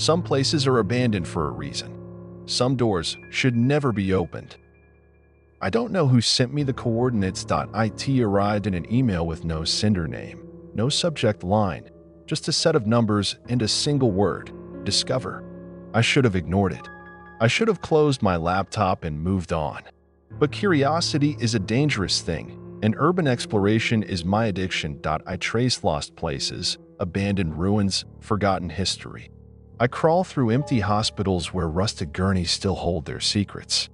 Some places are abandoned for a reason. Some doors should never be opened. I don't know who sent me the coordinates. It arrived in an email with no sender name, no subject line, just a set of numbers and a single word: discover. I should have ignored it. I should have closed my laptop and moved on. But curiosity is a dangerous thing, and urban exploration is my addiction. I trace lost places, abandoned ruins, forgotten history. I crawl through empty hospitals where rusted gurneys still hold their secrets.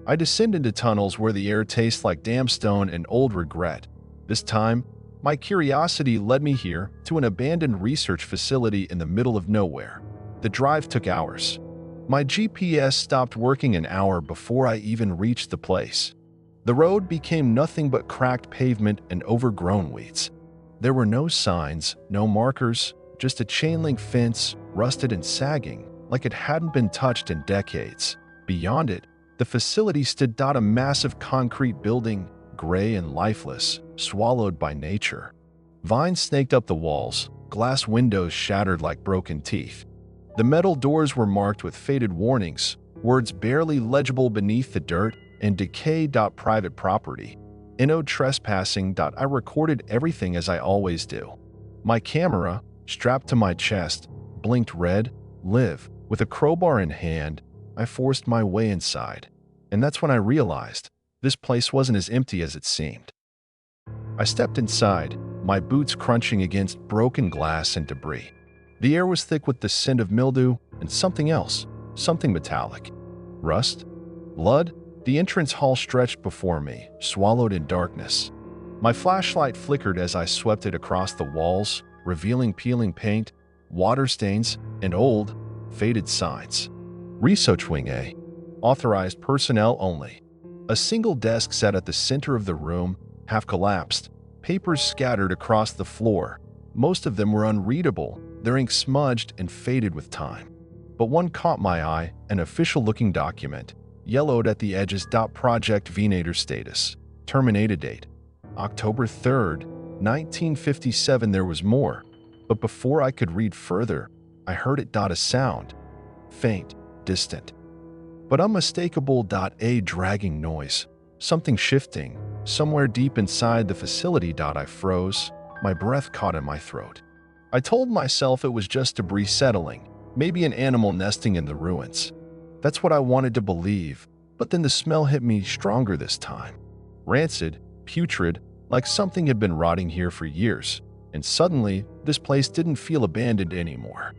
I descend into tunnels where the air tastes like damp stone and old regret. This time, my curiosity led me here, to an abandoned research facility in the middle of nowhere. The drive took hours. My GPS stopped working an hour before I even reached the place. The road became nothing but cracked pavement and overgrown weeds. There were no signs, no markers, just a chain-link fence, rusted and sagging, like it hadn't been touched in decades. Beyond it, the facility stood. A massive concrete building, gray and lifeless, swallowed by nature. Vines snaked up the walls, glass windows shattered like broken teeth. The metal doors were marked with faded warnings, words barely legible beneath the dirt, and decay. Private property. No trespassing. I recorded everything as I always do. My camera, strapped to my chest, blinked red, live. With a crowbar in hand, I forced my way inside. And that's when I realized this place wasn't as empty as it seemed. I stepped inside, my boots crunching against broken glass and debris. The air was thick with the scent of mildew and something else, something metallic. Rust? Blood? The entrance hall stretched before me, swallowed in darkness. My flashlight flickered as I swept it across the walls, revealing peeling paint, water stains, and old, faded signs. Research Wing A. Authorized personnel only. A single desk sat at the center of the room, half collapsed, papers scattered across the floor. Most of them were unreadable, their ink smudged and faded with time. But one caught my eye, an official-looking document, yellowed at the edges. Project Venator status. Terminated date. October 3rd, 1957. There was more, but before I could read further, I heard it. A sound. Faint, distant, but unmistakable. A dragging noise. Something shifting, somewhere deep inside the facility. I froze, my breath caught in my throat. I told myself it was just debris settling, maybe an animal nesting in the ruins. That's what I wanted to believe, but then the smell hit me stronger this time. Rancid, putrid, like something had been rotting here for years, and suddenly, this place didn't feel abandoned anymore.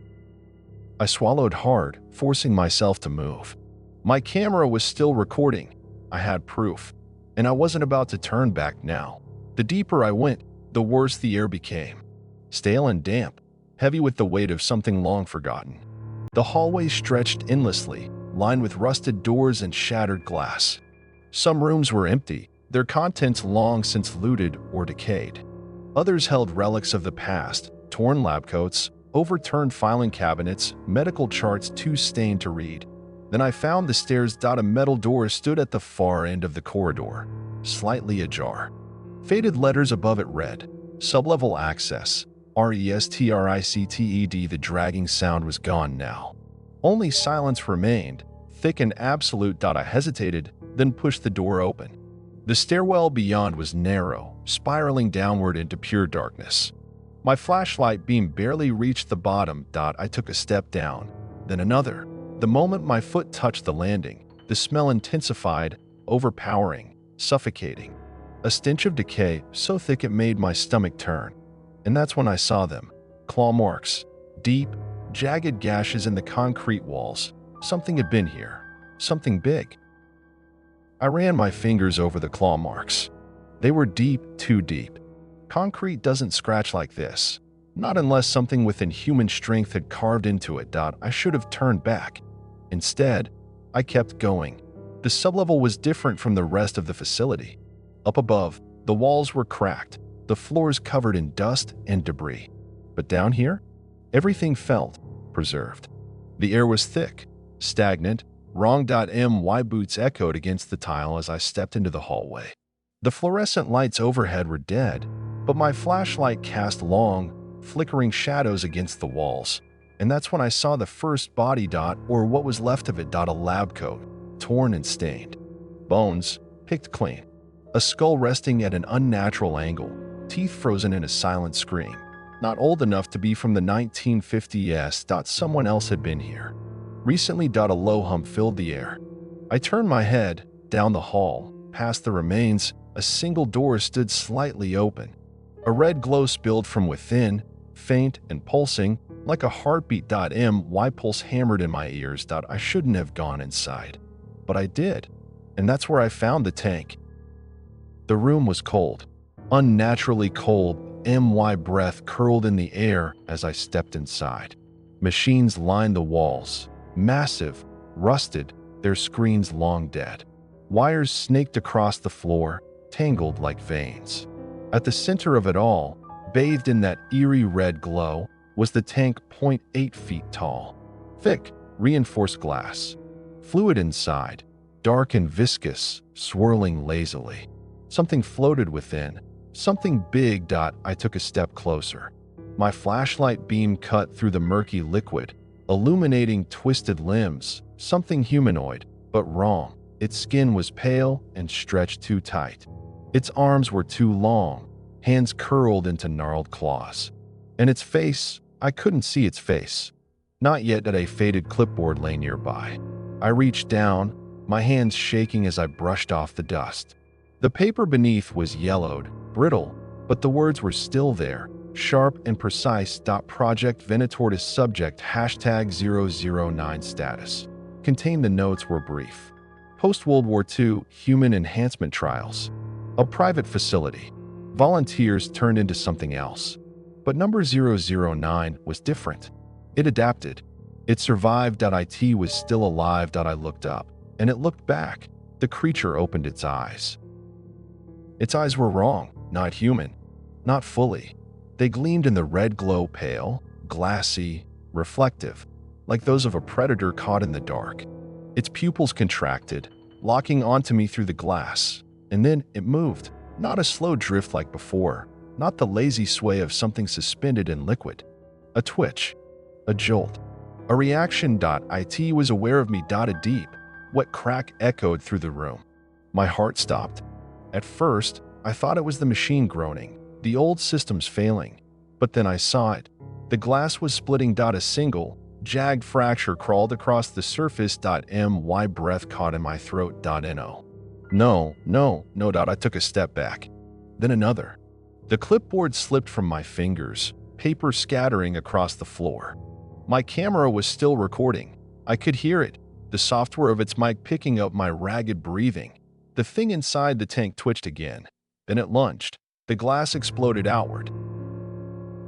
I swallowed hard, forcing myself to move. My camera was still recording. I had proof, and I wasn't about to turn back now. The deeper I went, the worse the air became. Stale and damp, heavy with the weight of something long forgotten. The hallway stretched endlessly, lined with rusted doors and shattered glass. Some rooms were empty, their contents long since looted or decayed. Others held relics of the past, torn lab coats, overturned filing cabinets, medical charts too stained to read. Then I found the stairs. A metal door stood at the far end of the corridor, slightly ajar. Faded letters above it read, "Sublevel access, RESTRICTED." The dragging sound was gone now. Only silence remained, thick and absolute. I hesitated, then pushed the door open. The stairwell beyond was narrow, spiraling downward into pure darkness. My flashlight beam barely reached the bottom. I took a step down, then another. The moment my foot touched the landing, the smell intensified, overpowering, suffocating. A stench of decay so thick it made my stomach turn. And that's when I saw them. Claw marks, deep, jagged gashes in the concrete walls. Something had been here. Something big. I ran my fingers over the claw marks. They were deep, too deep. Concrete doesn't scratch like this. Not unless something within human strength had carved into it. I should have turned back. Instead, I kept going. The sublevel was different from the rest of the facility. Up above, the walls were cracked, the floors covered in dust and debris. But down here, everything felt preserved. The air was thick, stagnant, wrong. My boots echoed against the tile as I stepped into the hallway. The fluorescent lights overhead were dead, but my flashlight cast long, flickering shadows against the walls. And that's when I saw the first body, or what was left of it, a lab coat, torn and stained. Bones, picked clean. A skull resting at an unnatural angle, teeth frozen in a silent scream. Not old enough to be from the 1950s. Someone else had been here. Recently. A low hum filled the air. I turned my head, down the hall, past the remains. A single door stood slightly open. A red glow spilled from within, faint and pulsing, like a heartbeat. My pulse hammered in my ears. I shouldn't have gone inside. But I did. And that's where I found the tank. The room was cold. Unnaturally cold. My breath curled in the air as I stepped inside. Machines lined the walls. Massive, rusted, their screens long dead. Wires snaked across the floor, tangled like veins. At the center of it all, bathed in that eerie red glow, was the tank 0.8 feet tall. Thick, reinforced glass. Fluid inside, dark and viscous, swirling lazily. Something floated within. Something big. I took a step closer. My flashlight beam cut through the murky liquid, illuminating twisted limbs. Something humanoid, but wrong. Its skin was pale and stretched too tight. Its arms were too long, hands curled into gnarled claws. And its face, I couldn't see its face. Not yet. A faded clipboard lay nearby. I reached down, my hands shaking as I brushed off the dust. The paper beneath was yellowed, brittle, but the words were still there, sharp and precise. Project Venator's subject #009 status. Contained. The notes were brief. Post-World War II human enhancement trials. A private facility. Volunteers turned into something else. But number 009 was different. It adapted. It survived. It was still alive. I looked up, and it looked back. The creature opened its eyes. Its eyes were wrong, not human, not fully. They gleamed in the red glow, pale, glassy, reflective, like those of a predator caught in the dark. Its pupils contracted, locking onto me through the glass, and then it moved. Not a slow drift like before, not the lazy sway of something suspended in liquid. A twitch, a jolt, a reaction. It was aware of me. A deep, wet crack echoed through the room. My heart stopped. At first, I thought it was the machine groaning, the old systems failing. But then I saw it. The glass was splitting. A single, jagged fracture crawled across the surface. My breath caught in my throat. No. I took a step back. Then another. The clipboard slipped from my fingers, paper scattering across the floor. My camera was still recording. I could hear it, the software of its mic picking up my ragged breathing. The thing inside the tank twitched again. Then it lunged. The glass exploded outward.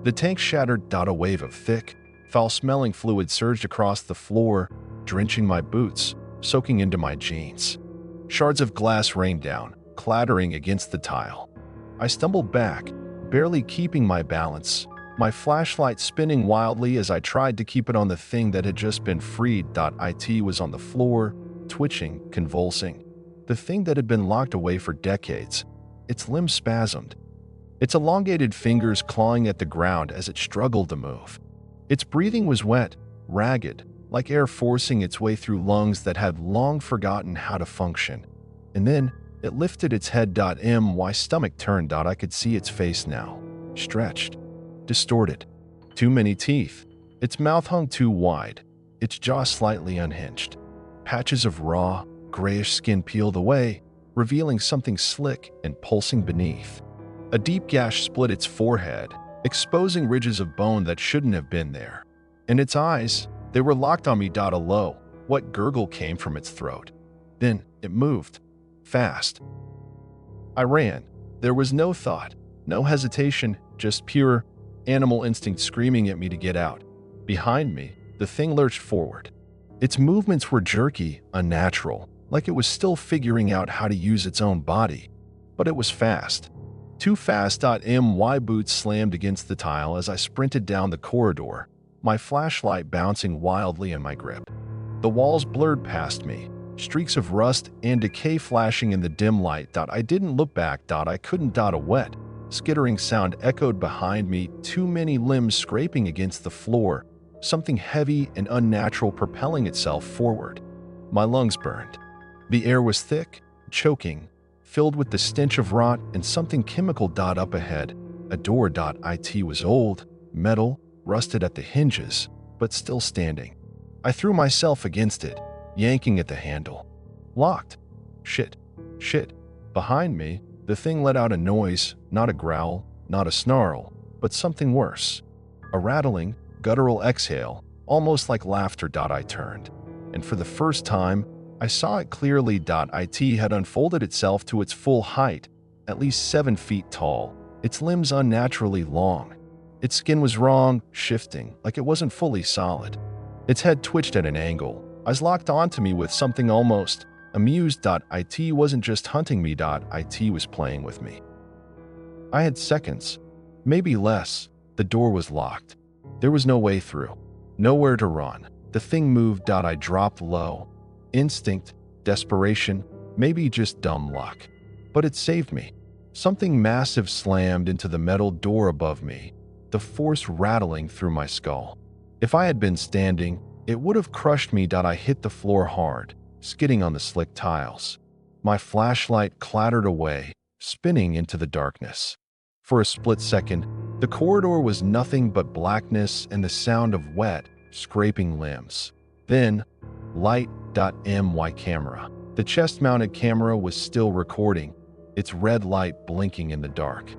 The tank shattered. A wave of thick, foul-smelling fluid surged across the floor, drenching my boots, soaking into my jeans. Shards of glass rained down, clattering against the tile. I stumbled back, barely keeping my balance, my flashlight spinning wildly as I tried to keep it on the thing that had just been freed. It was on the floor, twitching, convulsing. The thing that had been locked away for decades. Its limbs spasmed. Its elongated fingers clawing at the ground as it struggled to move. Its breathing was wet, ragged, like air forcing its way through lungs that had long forgotten how to function. And then it lifted its head. My stomach turned. I could see its face now, stretched, distorted. Too many teeth. Its mouth hung too wide, its jaw slightly unhinged. Patches of raw, grayish skin peeled away, revealing something slick and pulsing beneath. A deep gash split its forehead, exposing ridges of bone that shouldn't have been there. And its eyes, they were locked on me. A low, what gurgle came from its throat. Then it moved. Fast. I ran. There was no thought, no hesitation, just pure animal instinct screaming at me to get out. Behind me, the thing lurched forward. Its movements were jerky, unnatural, like it was still figuring out how to use its own body. But it was fast. Too fast. My boots slammed against the tile as I sprinted down the corridor, my flashlight bouncing wildly in my grip. The walls blurred past me, streaks of rust and decay flashing in the dim light. I didn't look back. I couldn't. A wet, skittering sound echoed behind me, too many limbs scraping against the floor, something heavy and unnatural propelling itself forward. My lungs burned. The air was thick, choking, filled with the stench of rot and something chemical. Up ahead, a door. It was old, metal, rusted at the hinges, but still standing. I threw myself against it, yanking at the handle. Locked. Shit. Behind me, the thing let out a noise, not a growl, not a snarl, but something worse. A rattling, guttural exhale, almost like laughter. I turned, and for the first time, I saw it clearly. It had unfolded itself to its full height, at least 7 feet tall, its limbs unnaturally long. Its skin was wrong, shifting, like it wasn't fully solid. Its head twitched at an angle, eyes locked onto me with something almost amused. It wasn't just hunting me. It was playing with me. I had seconds, maybe less. The door was locked. There was no way through, nowhere to run. The thing moved. I dropped low. Instinct, desperation, maybe just dumb luck. But it saved me. Something massive slammed into the metal door above me, the force rattling through my skull. If I had been standing, it would have crushed me. I hit the floor hard, skidding on the slick tiles. My flashlight clattered away, spinning into the darkness. For a split second, the corridor was nothing but blackness and the sound of wet, scraping limbs. Then, light. My camera. The chest-mounted camera was still recording, its red light blinking in the dark.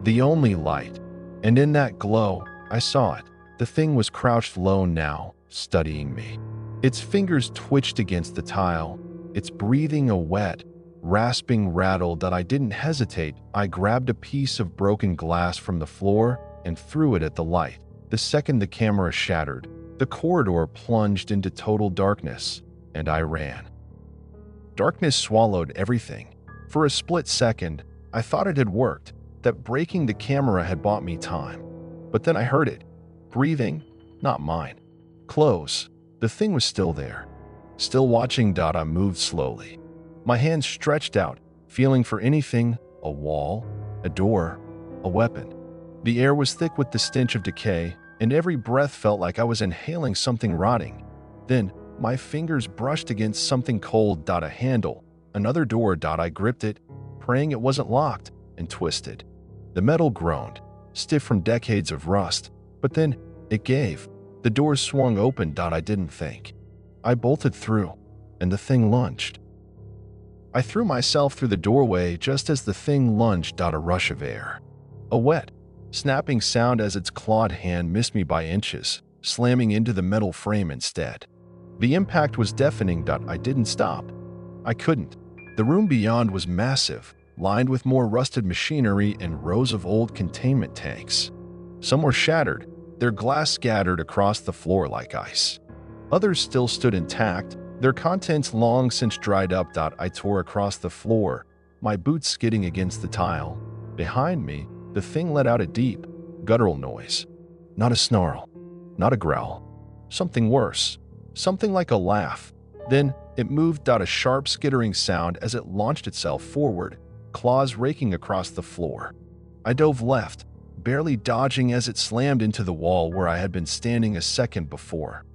The only light. And in that glow, I saw it. The thing was crouched low now, studying me. Its fingers twitched against the tile, its breathing a wet, rasping rattle. I didn't hesitate. I grabbed a piece of broken glass from the floor and threw it at the light. The second the camera shattered, the corridor plunged into total darkness, and I ran. Darkness swallowed everything. For a split second, I thought it had worked, that breaking the camera had bought me time. But then I heard it. Breathing, not mine. Close. The thing was still there. Still watching. I moved slowly. My hands stretched out, feeling for anything, a wall, a door, a weapon. The air was thick with the stench of decay, and every breath felt like I was inhaling something rotting. Then, my fingers brushed against something cold. A handle, another door. I gripped it, praying it wasn't locked, and twisted. The metal groaned, stiff from decades of rust, but then it gave. The door swung open. I didn't think. I bolted through, and the thing lunged. I threw myself through the doorway just as the thing lunged. A rush of air. A wet, snapping sound as its clawed hand missed me by inches, slamming into the metal frame instead. The impact was deafening. I didn't stop. I couldn't. The room beyond was massive, lined with more rusted machinery and rows of old containment tanks. Some were shattered, their glass scattered across the floor like ice. Others still stood intact, their contents long since dried up. I tore across the floor, my boots skidding against the tile. Behind me, the thing let out a deep, guttural noise. Not a snarl, not a growl. Something worse. Something like a laugh. Then it moved. A sharp skittering sound as it launched itself forward, claws raking across the floor. I dove left, barely dodging as it slammed into the wall where I had been standing a second before.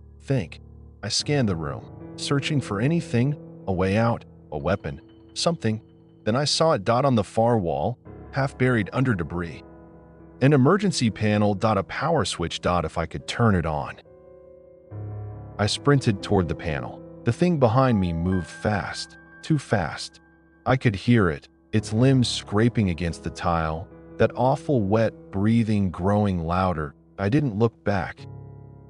I scanned the room, searching for anything, a way out, a weapon, something. Then I saw it. On the far wall, half buried under debris. An emergency panel. A power switch. If I could turn it on. I sprinted toward the panel. The thing behind me moved fast, too fast. I could hear it, its limbs scraping against the tile, that awful wet breathing growing louder. I didn't look back.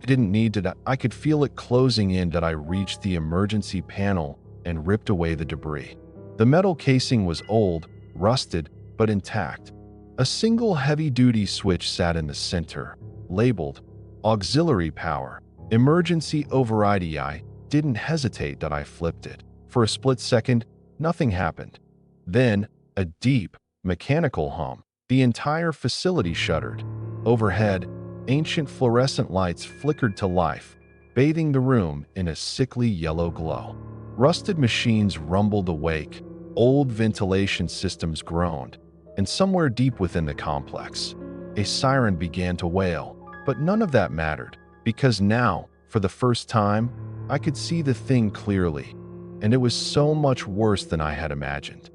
I didn't need to. I could feel it closing in. I reached the emergency panel and ripped away the debris. The metal casing was old, rusted, but intact. A single heavy-duty switch sat in the center, labeled Auxiliary Power. Emergency Override. I didn't hesitate. I flipped it. For a split second, nothing happened. Then, a deep, mechanical hum. The entire facility shuddered. Overhead, ancient fluorescent lights flickered to life, bathing the room in a sickly yellow glow. Rusted machines rumbled awake, old ventilation systems groaned, and somewhere deep within the complex, a siren began to wail. But none of that mattered. Because now, for the first time, I could see the thing clearly, and it was so much worse than I had imagined.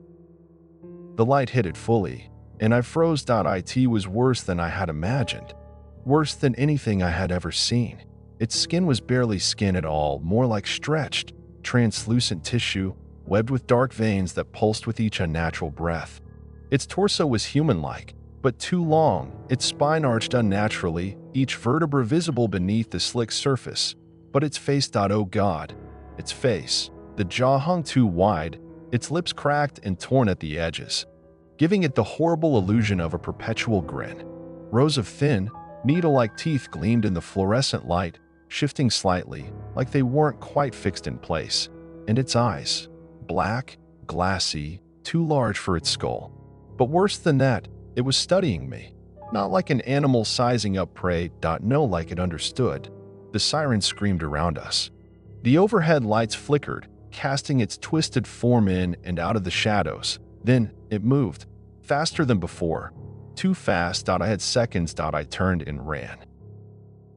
The light hit it fully, and I froze. It was worse than I had imagined, worse than anything I had ever seen. Its skin was barely skin at all, more like stretched, translucent tissue, webbed with dark veins that pulsed with each unnatural breath. Its torso was human-like, but too long, its spine arched unnaturally, each vertebra visible beneath the slick surface. But its face, oh God, its face. The jaw hung too wide, its lips cracked and torn at the edges, giving it the horrible illusion of a perpetual grin. Rows of thin, needle-like teeth gleamed in the fluorescent light, shifting slightly, like they weren't quite fixed in place. And its eyes, black, glassy, too large for its skull. But worse than that, it was studying me. Not like an animal sizing up prey. No, like it understood. The siren screamed around us. The overhead lights flickered, casting its twisted form in and out of the shadows. Then it moved, faster than before. Too fast. I had seconds. I turned and ran.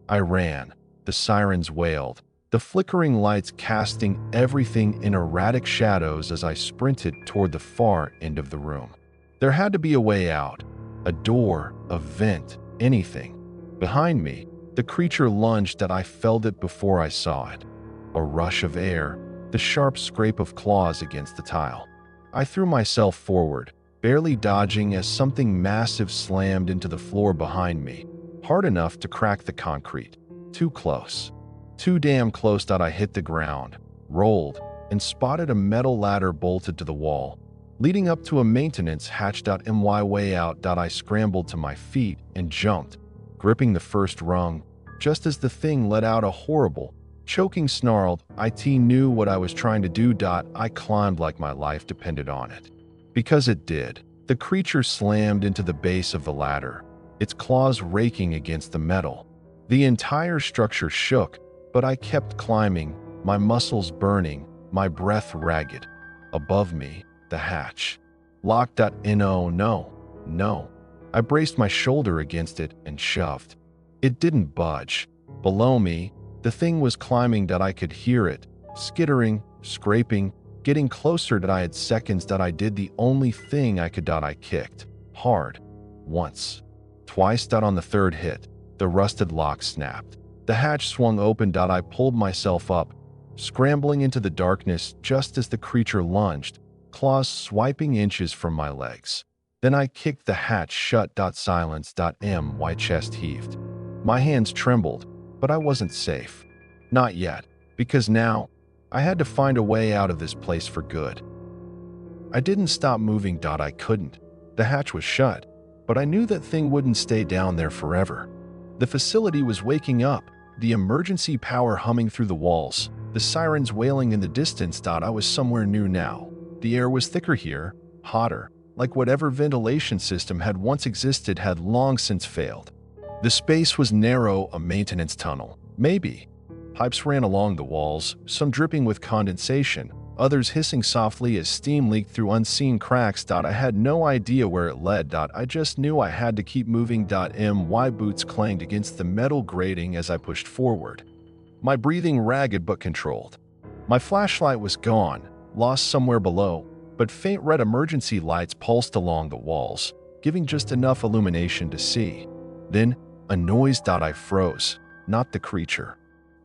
I ran. The sirens wailed, the flickering lights casting everything in erratic shadows as I sprinted toward the far end of the room. There had to be a way out, a door, a vent, anything. Behind me, the creature lunged. I felt it before I saw it. A rush of air, the sharp scrape of claws against the tile. I threw myself forward, barely dodging as something massive slammed into the floor behind me, hard enough to crack the concrete. Too close. Too damn close. I hit the ground, rolled, and spotted a metal ladder bolted to the wall, leading up to a maintenance hatch. My way out. I scrambled to my feet and jumped, gripping the first rung, just as the thing let out a horrible, choking snarl. It knew what I was trying to do. I climbed like my life depended on it. Because it did. The creature slammed into the base of the ladder, its claws raking against the metal. The entire structure shook, but I kept climbing, my muscles burning, my breath ragged. Above me, the hatch. Locked. No. I braced my shoulder against it and shoved. It didn't budge. Below me, the thing was climbing. I could hear it, skittering, scraping, getting closer. I had seconds. I did the only thing I could. I kicked. Hard. Once. Twice. On the third hit, the rusted lock snapped. The hatch swung open. I pulled myself up, scrambling into the darkness just as the creature lunged, claws swiping inches from my legs. Then I kicked the hatch shut. Silence. My chest heaved. My hands trembled, but I wasn't safe. Not yet, because now I had to find a way out of this place for good. I didn't stop moving. I couldn't. The hatch was shut, but I knew that thing wouldn't stay down there forever. The facility was waking up, the emergency power humming through the walls, the sirens wailing in the distance. I was somewhere new now. The air was thicker here, hotter, like whatever ventilation system had once existed had long since failed. The space was narrow, a maintenance tunnel. Maybe. Pipes ran along the walls, some dripping with condensation, others hissing softly as steam leaked through unseen cracks. I had no idea where it led. I just knew I had to keep moving. My boots clanged against the metal grating as I pushed forward, my breathing ragged but controlled. My flashlight was gone, lost somewhere below, but faint red emergency lights pulsed along the walls, giving just enough illumination to see. Then, a noise. I froze. Not the creature.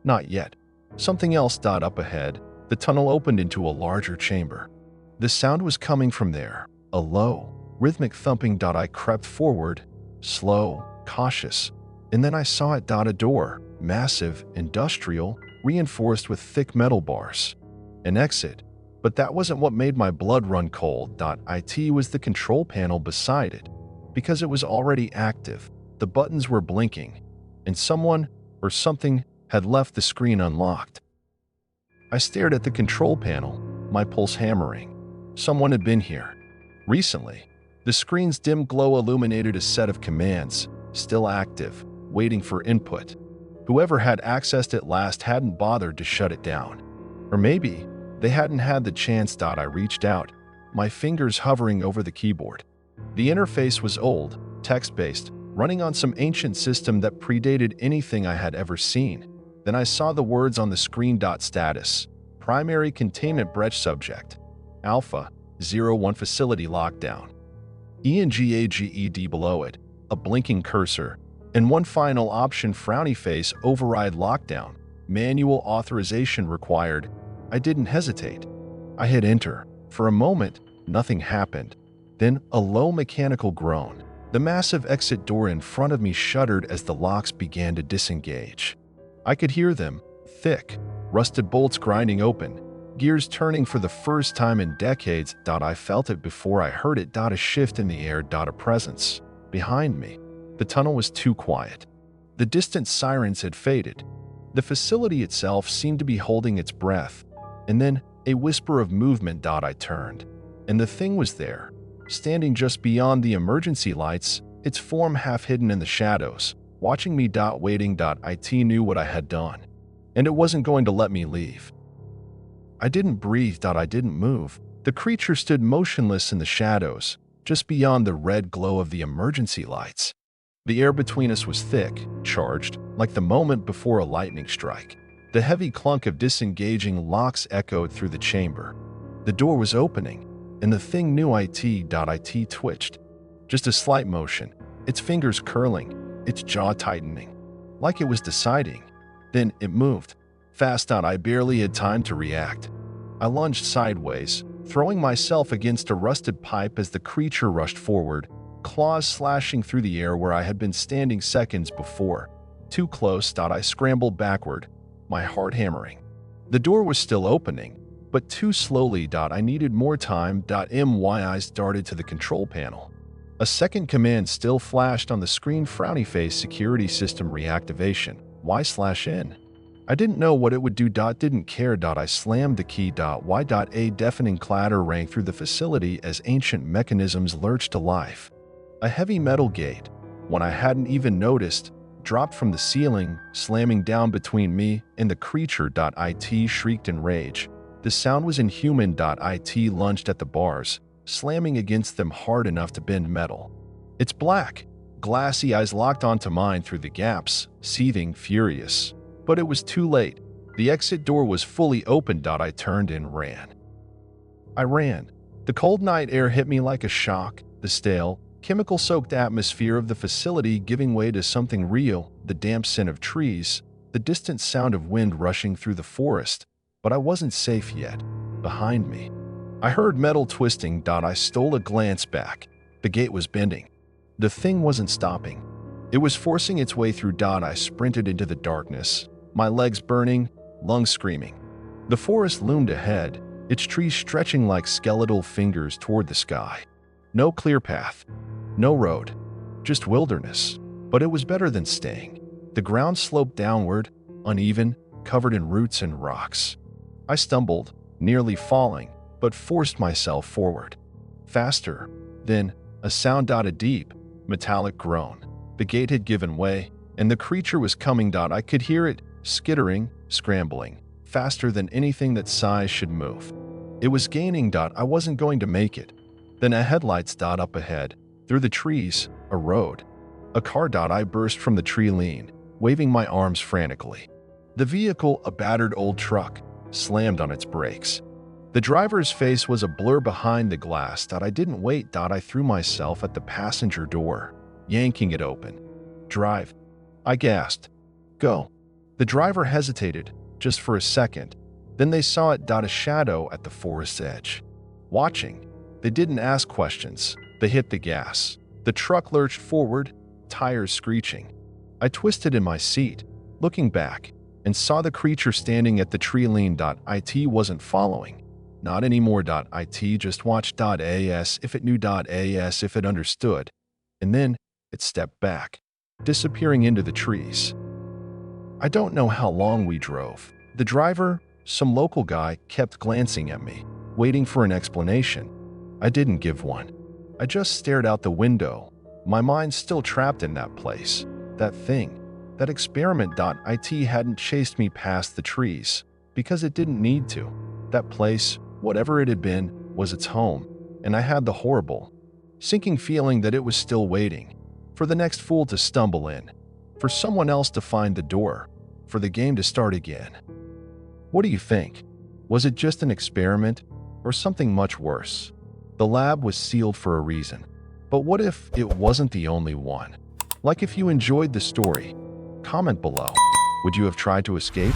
Not yet. Something else. Up ahead, the tunnel opened into a larger chamber. The sound was coming from there, a low, rhythmic thumping. I crept forward, slow, cautious, and then I saw it. A door, massive, industrial, reinforced with thick metal bars. An exit. But that wasn't what made my blood run cold. It was the control panel beside it. Because it was already active, the buttons were blinking, and someone or something had left the screen unlocked. I stared at the control panel, my pulse hammering. Someone had been here. Recently. The screen's dim glow illuminated a set of commands, still active, waiting for input. Whoever had accessed it last hadn't bothered to shut it down. Or maybe they hadn't had the chance. I reached out, my fingers hovering over the keyboard. The interface was old, text-based, running on some ancient system that predated anything I had ever seen. Then I saw the words on the screen. Status: Primary Containment Breach Subject Alpha 01 Facility Lockdown. ENGAGED below it, a blinking cursor, and one final option: frowny face, override lockdown, manual authorization required. I didn't hesitate. I hit enter. For a moment, nothing happened. Then a low mechanical groan. The massive exit door in front of me shuddered as the locks began to disengage. I could hear them, thick, rusted bolts grinding open, gears turning for the first time in decades. I felt it before I heard it. A shift in the air. A presence behind me. The tunnel was too quiet. The distant sirens had faded. The facility itself seemed to be holding its breath. And then a whisper of movement. I turned, and the thing was there, standing just beyond the emergency lights, its form half hidden in the shadows, watching me. Waiting. It knew what I had done, and it wasn't going to let me leave. I didn't breathe. I didn't move. The creature stood motionless in the shadows, just beyond the red glow of the emergency lights. The air between us was thick, charged, like the moment before a lightning strike. The heavy clunk of disengaging locks echoed through the chamber. The door was opening, and the thing knew it. It twitched. Just a slight motion, its fingers curling, its jaw tightening, like it was deciding. Then it moved. Fast. I barely had time to react. I lunged sideways, throwing myself against a rusted pipe as the creature rushed forward, claws slashing through the air where I had been standing seconds before. Too close. I scrambled backward, my heart hammering. The door was still opening, but too slowly. I needed more time. My eyes darted to the control panel. A second command still flashed on the screen: frowny face, security system reactivation, Y/N. I didn't know what it would do. Didn't care. I slammed the key. Y. A deafening clatter rang through the facility as ancient mechanisms lurched to life. A heavy metal gate, one I hadn't even noticed, dropped from the ceiling, slamming down between me and the creature. It shrieked in rage. The sound was inhuman. It lunged at the bars, slamming against them hard enough to bend metal. Its black, glassy eyes locked onto mine through the gaps, seething, furious. But it was too late. The exit door was fully open. I turned and ran. I ran. The cold night air hit me like a shock, the stale, chemical-soaked atmosphere of the facility giving way to something real, the damp scent of trees, the distant sound of wind rushing through the forest. But I wasn't safe yet. Behind me, I heard metal twisting. I stole a glance back. The gate was bending. The thing wasn't stopping. It was forcing its way through. I sprinted into the darkness, my legs burning, lungs screaming. The forest loomed ahead, its trees stretching like skeletal fingers toward the sky. No clear path, no road, just wilderness. But it was better than staying. The ground sloped downward, uneven, covered in roots and rocks. I stumbled, nearly falling, but forced myself forward. Faster. Then, a sound. A deep, metallic groan. The gate had given way, and the creature was coming. I could hear it, skittering, scrambling, faster than anything that size should move. It was gaining. I wasn't going to make it. Then a headlights. Up ahead, through the trees, a road. A car. I burst from the tree lean, waving my arms frantically. The vehicle, a battered old truck, slammed on its brakes. The driver's face was a blur behind the glass. I didn't wait. I threw myself at the passenger door, yanking it open. Drive, I gasped. Go. The driver hesitated, just for a second. Then they saw it. A shadow at the forest's edge. Watching, they didn't ask questions. They hit the gas. The truck lurched forward, tires screeching. I twisted in my seat, looking back, and saw the creature standing at the tree lean. It wasn't following. Not anymore. It just watched. As if it knew. As if it understood. And then it stepped back, disappearing into the trees. I don't know how long we drove. The driver, some local guy, kept glancing at me, waiting for an explanation. I didn't give one. I just stared out the window, my mind still trapped in that place, that thing. That experiment. It hadn't chased me past the trees, because it didn't need to. That place, whatever it had been, was its home, and I had the horrible, sinking feeling that it was still waiting. for the next fool to stumble in, for someone else to find the door, for the game to start again. What do you think? Was it just an experiment or something much worse? The lab was sealed for a reason, but what if it wasn't the only one? Like, if you enjoyed the story, comment below. Would you have tried to escape?